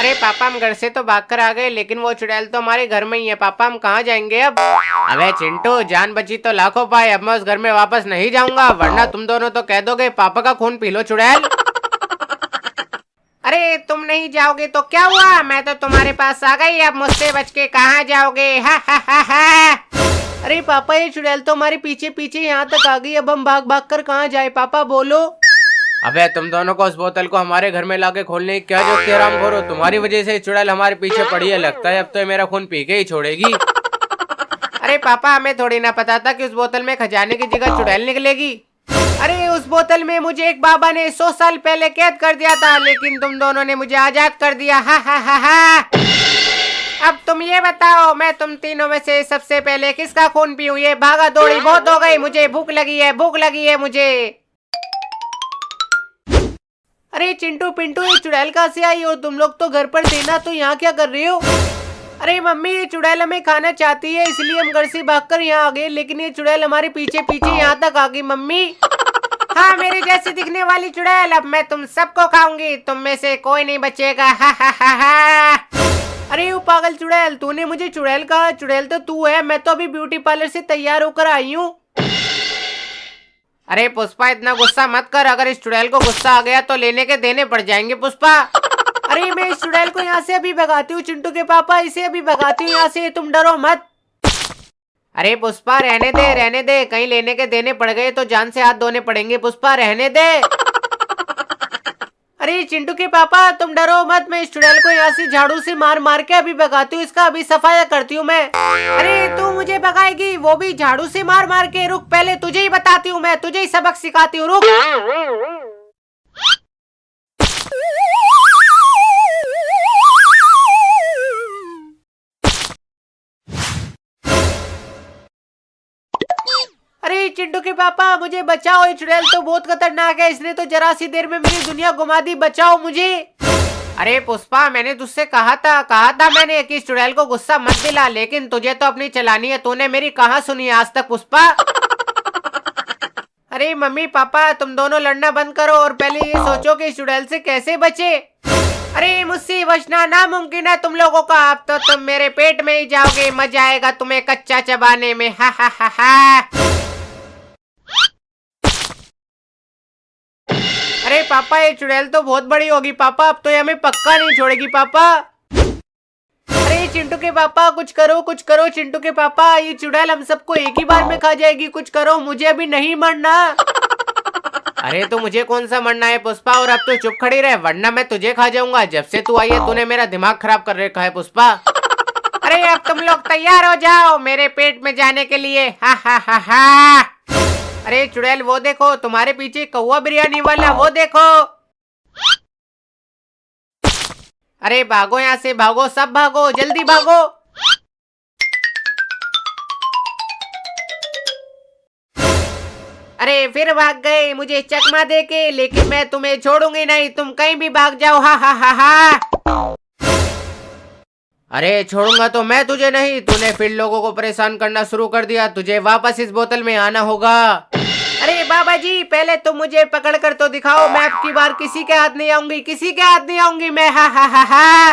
अरे पापा, हम घर से तो भागकर आ गए, लेकिन वो चुड़ैल तो हमारे घर में ही है। पापा, हम कहाँ जाएंगे अब? अबे चिंटू, जान बची तो लाखों पाए। अब मैं उस घर में वापस नहीं जाऊंगा, वरना तुम दोनों तो कह दोगे पापा का खून पी लो चुड़ैल। अरे तुम नहीं जाओगे तो क्या हुआ, मैं तो तुम्हारे पास आ गई। अब मुझसे बच के कहाँ जाओगे? हा हा हा हा। अरे पापा, ये चुड़ैल तो हमारे पीछे पीछे यहाँ तक आ गई। अब हम भाग भाग कर कहाँ जाए? पापा बोलो। अबे तुम दोनों को उस बोतल को हमारे घर में लाके खोलने की क्या जरूरत है? राम खोरो, तुम्हारी वजह से चुड़ैल हमारे पीछे पड़ी है। लगता है अब तो मेरा खून पी के ही छोड़ेगी। अरे पापा, हमें थोड़ी ना पता था कि उस बोतल में खजाने की जगह चुड़ैल निकलेगी। अरे उस बोतल में मुझे एक बाबा ने 100 साल पहले कैद कर दिया था, लेकिन तुम दोनों ने मुझे आजाद कर दिया। हा हा हा हा। अब तुम ये बताओ, मैं तुम तीनों में से सबसे पहले किसका खून पीऊं? ये भागा दौड़ी बहुत हो गई, मुझे भूख लगी है, भूख लगी है मुझे। अरे चिंटू पिंटू, ये चुड़ैल कहाँ से आई हो? तुम लोग तो घर पर थे ना, तो यहाँ क्या कर रहे हो? अरे मम्मी, ये चुड़ैल हमें खाना चाहती है, इसलिए हम घर से भागकर यहाँ आ गए, लेकिन ये चुड़ैल हमारे पीछे पीछे यहाँ तक आ गई। मम्मी, हाँ, मेरे जैसी दिखने वाली चुड़ैल, अब मैं तुम सबको खाऊंगी, तुम में से कोई नहीं बचेगा। हा हा हा हा। अरे वो पागल चुड़ैल, तूने मुझे चुड़ैल कहा? चुड़ैल तो तू है, मैं तो अभी ब्यूटी पार्लर से तैयार होकर आई हूँ। अरे पुष्पा, इतना गुस्सा मत कर। अगर इस चुड़ैल को गुस्सा आ गया तो लेने के देने पड़ जाएंगे पुष्पा। अरे मैं इस चुड़ैल को यहाँ से अभी भगाती हूँ। चिंटू के पापा, इसे अभी भगाती हूँ यहाँ से, तुम डरो मत। अरे पुष्पा, रहने दे रहने दे, कहीं लेने के देने पड़ गए तो जान से हाथ धोने पड़ेंगे। पुष्पा रहने दे। अरे चिंटू के पापा, तुम डरो मत, मैं इस चुड़ैल को यहाँ से झाड़ू से मार मार के अभी भगाती हूँ, इसका अभी सफाया करती हूँ मैं। अरे तू मुझे भगाएगी, वो भी झाड़ू से मार मार के? रुक, पहले तुझे ही बताती हूँ, मैं तुझे ही सबक सिखाती हूँ, रुक। अरे चिंटू के पापा, मुझे बचाओ, ये चुड़ैल तो बहुत खतरनाक है, इसने तो जरा सी देर में मेरी दुनिया घुमा दी, बचाओ मुझे। अरे पुष्पा, मैंने तुझसे कहा था मैंने कि इस चुड़ैल को गुस्सा मत दिला, लेकिन तुझे तो अपनी चलानी है, तूने मेरी कहाँ सुनी आज तक पुष्पा। अरे मम्मी पापा, तुम दोनों लड़ना बंद करो और पहले ये सोचो कि इस चुड़ैल से कैसे बचे। अरे मुझसे बचना नामुमकिन है तुम लोगों का, अब तो तुम मेरे पेट में ही जाओगे, मजा आएगा तुम्हें कच्चा चबाने में। हा हा हा हा। अरे पापा, ये चुड़ैल तो बहुत बड़ी होगी पापा, अब तो ये हमें पक्का नहीं छोड़ेगी पापा। अरे चिंटू के पापा, कुछ करो चिंटू के पापा, ये चुड़ैल हम सबको एक ही बार में खा जाएगी, कुछ करो, मुझे अभी नहीं मरना। अरे तो मुझे कौन सा मरना है पुष्पा, और अब तो चुप खड़ी रहे, वरना मैं तुझे खा जाऊंगा। जब से तू आई है तूने मेरा दिमाग खराब कर रखा है पुष्पा। अरे अब तुम लोग तैयार हो जाओ मेरे पेट में जाने के लिए। हा हा हा हा। अरे चुड़ैल, वो देखो तुम्हारे पीछे कौवा बिरयानी वाला, वो देखो। अरे भागो यहाँ से, भागो सब भागो, जल्दी भागो। अरे फिर भाग गए मुझे चकमा देके, लेकिन मैं तुम्हें छोड़ूंगी नहीं, तुम कहीं भी भाग जाओ। हा हा हा हा। अरे छोड़ूंगा तो मैं तुझे नहीं, तूने फिर लोगों को परेशान करना शुरू कर दिया, तुझे वापस इस बोतल में आना होगा। अरे बाबा जी, पहले तुम मुझे पकड़ कर तो दिखाओ, मैं अब की बार किसी के हाथ नहीं आऊंगी, किसी के हाथ नहीं आऊंगी मैं। हा हा हा हा।